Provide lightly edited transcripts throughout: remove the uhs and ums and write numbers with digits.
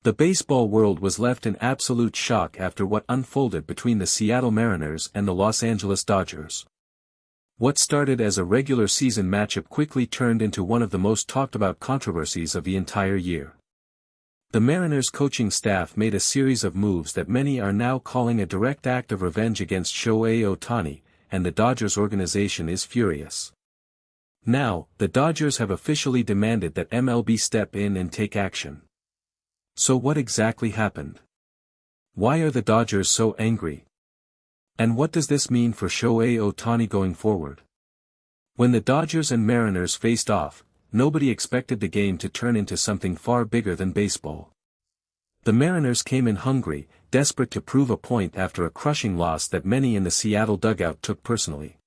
The baseball world was left in absolute shock after what unfolded between the Seattle Mariners and the Los Angeles Dodgers. What started as a regular season matchup quickly turned into one of the most talked about controversies of the entire year. The Mariners coaching staff made a series of moves that many are now calling a direct act of revenge against Shohei Ohtani, and the Dodgers organization is furious. Now, the Dodgers have officially demanded that MLB step in and take action. So what exactly happened? Why are the Dodgers so angry? And what does this mean for Shohei Ohtani going forward? When the Dodgers and Mariners faced off, nobody expected the game to turn into something far bigger than baseball. The Mariners came in hungry, desperate to prove a point after a crushing loss that many in the Seattle dugout took personally.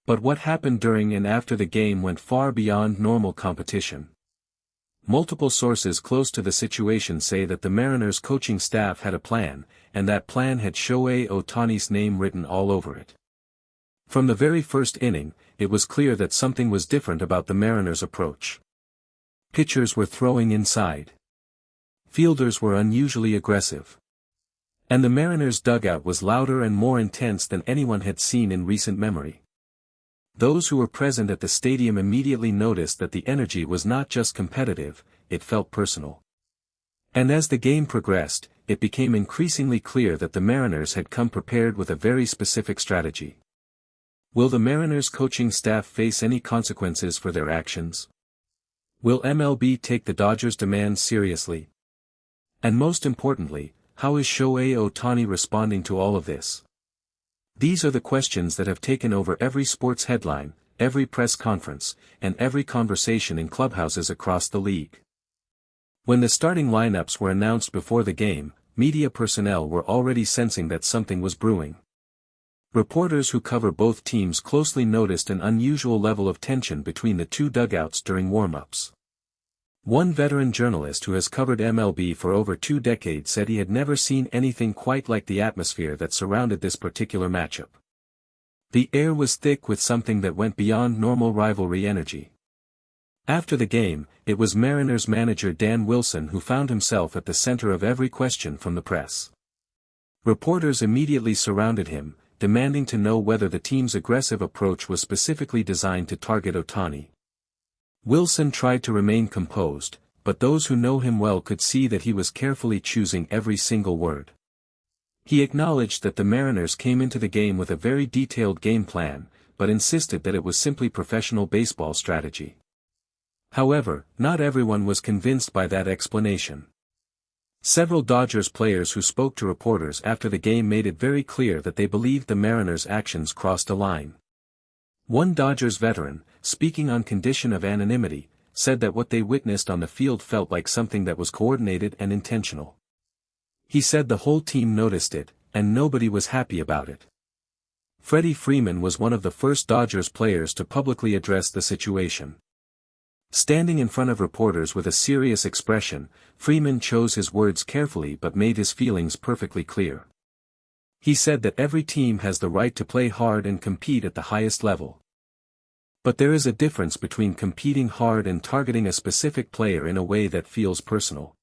But what happened during and after the game went far beyond normal competition. Multiple sources close to the situation say that the Mariners coaching staff had a plan, and that plan had Shohei Ohtani's name written all over it. From the very first inning, it was clear that something was different about the Mariners' approach. Pitchers were throwing inside. Fielders were unusually aggressive. And the Mariners' dugout was louder and more intense than anyone had seen in recent memory. Those who were present at the stadium immediately noticed that the energy was not just competitive, it felt personal. And as the game progressed, it became increasingly clear that the Mariners had come prepared with a very specific strategy. Will the Mariners coaching staff face any consequences for their actions? Will MLB take the Dodgers' demands seriously? And most importantly, how is Shohei Ohtani responding to all of this? These are the questions that have taken over every sports headline, every press conference, and every conversation in clubhouses across the league. When the starting lineups were announced before the game, media personnel were already sensing that something was brewing. Reporters who cover both teams closely noticed an unusual level of tension between the two dugouts during warm-ups. One veteran journalist who has covered MLB for over 2 decades said he had never seen anything quite like the atmosphere that surrounded this particular matchup. The air was thick with something that went beyond normal rivalry energy. After the game, it was Mariners manager Dan Wilson who found himself at the center of every question from the press. Reporters immediately surrounded him, demanding to know whether the team's aggressive approach was specifically designed to target Ohtani. Wilson tried to remain composed, but those who know him well could see that he was carefully choosing every single word. He acknowledged that the Mariners came into the game with a very detailed game plan, but insisted that it was simply professional baseball strategy. However, not everyone was convinced by that explanation. Several Dodgers players who spoke to reporters after the game made it very clear that they believed the Mariners' actions crossed a line. One Dodgers veteran, speaking on condition of anonymity, said that what they witnessed on the field felt like something that was coordinated and intentional. He said the whole team noticed it, and nobody was happy about it. Freddie Freeman was one of the first Dodgers players to publicly address the situation. Standing in front of reporters with a serious expression, Freeman chose his words carefully but made his feelings perfectly clear. He said that every team has the right to play hard and compete at the highest level. But there is a difference between competing hard and targeting a specific player in a way that feels personal.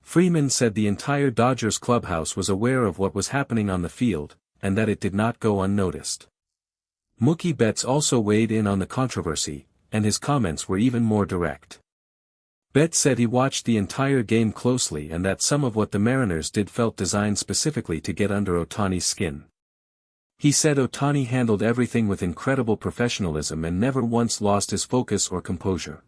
Freeman said the entire Dodgers clubhouse was aware of what was happening on the field, and that it did not go unnoticed. Mookie Betts also weighed in on the controversy, and his comments were even more direct. Betts said he watched the entire game closely and that some of what the Mariners did felt designed specifically to get under Ohtani's skin. He said Ohtani handled everything with incredible professionalism and never once lost his focus or composure.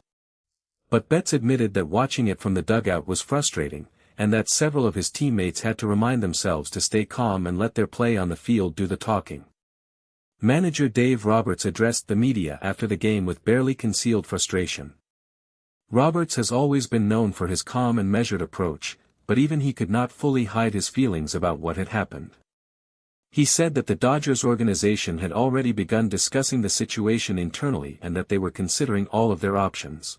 But Betts admitted that watching it from the dugout was frustrating, and that several of his teammates had to remind themselves to stay calm and let their play on the field do the talking. Manager Dave Roberts addressed the media after the game with barely concealed frustration. Roberts has always been known for his calm and measured approach, but even he could not fully hide his feelings about what had happened. He said that the Dodgers organization had already begun discussing the situation internally and that they were considering all of their options.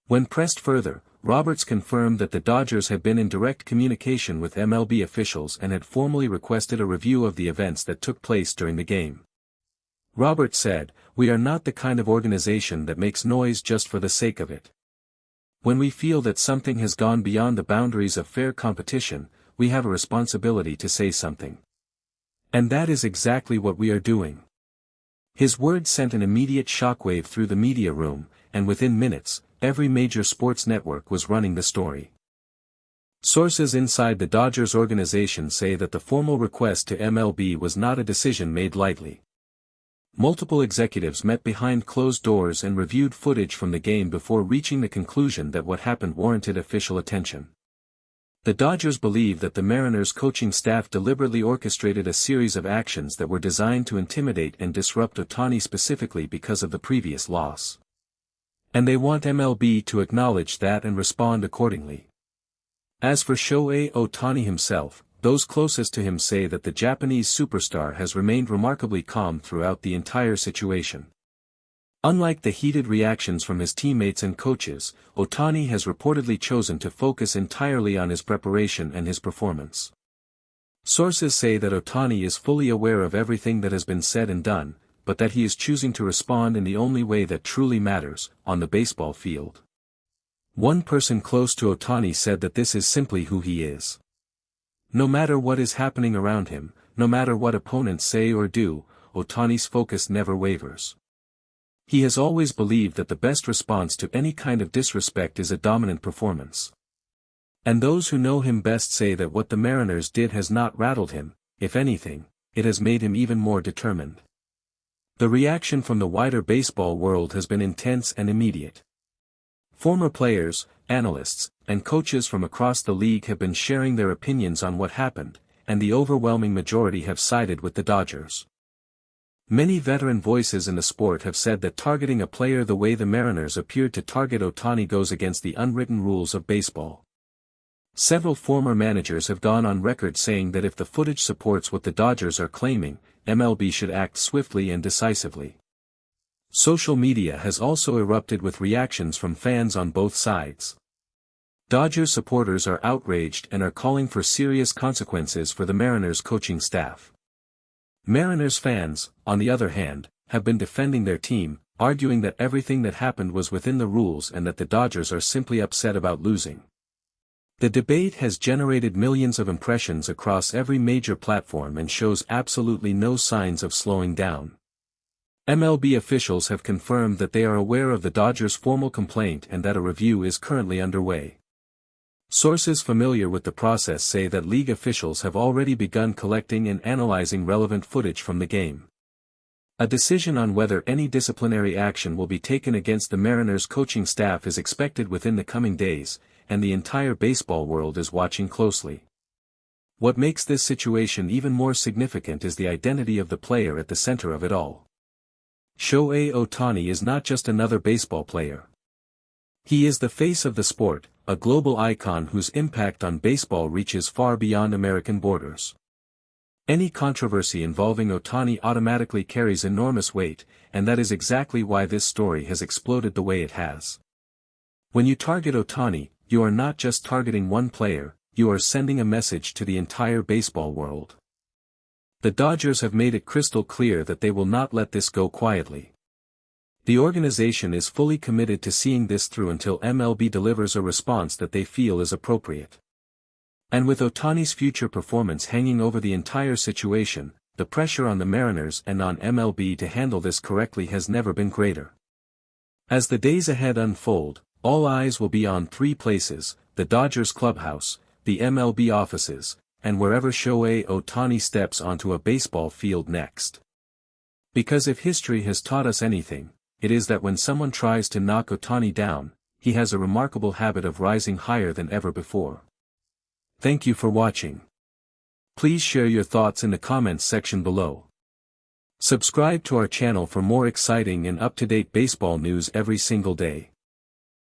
When pressed further, Roberts confirmed that the Dodgers had been in direct communication with MLB officials and had formally requested a review of the events that took place during the game. Roberts said, "We are not the kind of organization that makes noise just for the sake of it. When we feel that something has gone beyond the boundaries of fair competition, we have a responsibility to say something. And that is exactly what we are doing. His words sent an immediate shockwave through the media room, and within minutes, every major sports network was running the story. Sources inside the Dodgers organization say that the formal request to MLB was not a decision made lightly. Multiple executives met behind closed doors and reviewed footage from the game before reaching the conclusion that what happened warranted official attention. The Dodgers believe that the Mariners' coaching staff deliberately orchestrated a series of actions that were designed to intimidate and disrupt Ohtani specifically because of the previous loss. And they want MLB to acknowledge that and respond accordingly. As for Shohei Ohtani himself, those closest to him say that the Japanese superstar has remained remarkably calm throughout the entire situation. Unlike the heated reactions from his teammates and coaches, Ohtani has reportedly chosen to focus entirely on his preparation and his performance. Sources say that Ohtani is fully aware of everything that has been said and done, but that he is choosing to respond in the only way that truly matters, on the baseball field. One person close to Ohtani said that this is simply who he is. No matter what is happening around him, no matter what opponents say or do, Ohtani's focus never wavers. He has always believed that the best response to any kind of disrespect is a dominant performance. And those who know him best say that what the Mariners did has not rattled him, if anything, it has made him even more determined. The reaction from the wider baseball world has been intense and immediate. Former players, analysts, and coaches from across the league have been sharing their opinions on what happened, and the overwhelming majority have sided with the Dodgers. Many veteran voices in the sport have said that targeting a player the way the Mariners appeared to target Ohtani goes against the unwritten rules of baseball. Several former managers have gone on record saying that if the footage supports what the Dodgers are claiming, MLB should act swiftly and decisively. Social media has also erupted with reactions from fans on both sides. Dodgers supporters are outraged and are calling for serious consequences for the Mariners coaching staff. Mariners fans, on the other hand, have been defending their team, arguing that everything that happened was within the rules and that the Dodgers are simply upset about losing. The debate has generated millions of impressions across every major platform and shows absolutely no signs of slowing down. MLB officials have confirmed that they are aware of the Dodgers' formal complaint and that a review is currently underway. Sources familiar with the process say that league officials have already begun collecting and analyzing relevant footage from the game. A decision on whether any disciplinary action will be taken against the Mariners' coaching staff is expected within the coming days, and the entire baseball world is watching closely. What makes this situation even more significant is the identity of the player at the center of it all. Shohei Ohtani is not just another baseball player. He is the face of the sport, a global icon whose impact on baseball reaches far beyond American borders. Any controversy involving Ohtani automatically carries enormous weight, and that is exactly why this story has exploded the way it has. When you target Ohtani, you are not just targeting one player, you are sending a message to the entire baseball world. The Dodgers have made it crystal clear that they will not let this go quietly. The organization is fully committed to seeing this through until MLB delivers a response that they feel is appropriate. And with Ohtani's future performance hanging over the entire situation, the pressure on the Mariners and on MLB to handle this correctly has never been greater. As the days ahead unfold, all eyes will be on three places: the Dodgers clubhouse, the MLB offices, and wherever Shohei Ohtani steps onto a baseball field next. Because if history has taught us anything, it is that when someone tries to knock Ohtani down, he has a remarkable habit of rising higher than ever before. Thank you for watching. Please share your thoughts in the comments section below. Subscribe to our channel for more exciting and up-to-date baseball news every single day.